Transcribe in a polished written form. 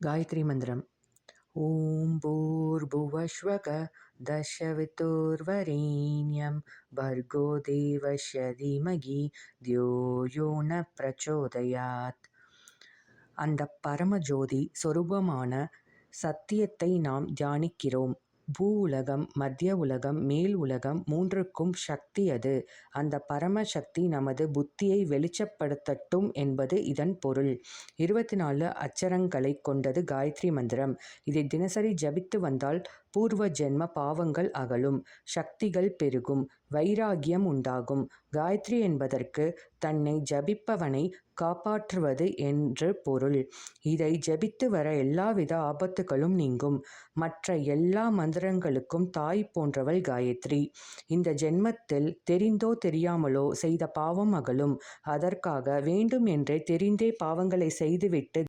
गायत्री मन्त्रम्। ॐ भूर्भुवस्वः दशवितुर्वरेण्यं भर्गो देवस्य धीमहि धियो यो न பிரச்சோதயாத். அந்த பரமஜோதி சொரூபமான சத்தியத்தை நாம் தியானிக்கிறோம். பூ உலகம், மத்திய உலகம், மேல் உலகம் மூன்றுக்கும் சக்தி அது. அந்த பரம சக்தி நமது புத்தியை வெளிச்சப்படுத்தட்டும் என்பது இதன் பொருள். 24 அட்சரங்களைக் கொண்டது காயத்ரி மந்திரம். இதை தினசரி ஜபித்து வந்தால் பூர்வ ஜென்ம பாவங்கள் அகலும், சக்திகள் பெருகும், வைராகியம் உண்டாகும். காயத்ரி என்பதற்கு தன்னை ஜபிப்பவனை காப்பாற்றுவது என்று பொருள். இதை ஜபித்து வர எல்லாவித ஆபத்துகளும் நீங்கும். மற்ற எல்லா மந்திரங்களுக்கும் தாய் போன்றவள் காயத்ரி. இந்த ஜென்மத்தில் தெரிந்தோ தெரியாமலோ செய்த பாவம் அகலும். அதற்காக வேண்டும் என்றே தெரிந்தே பாவங்களை செய்துவிட்டு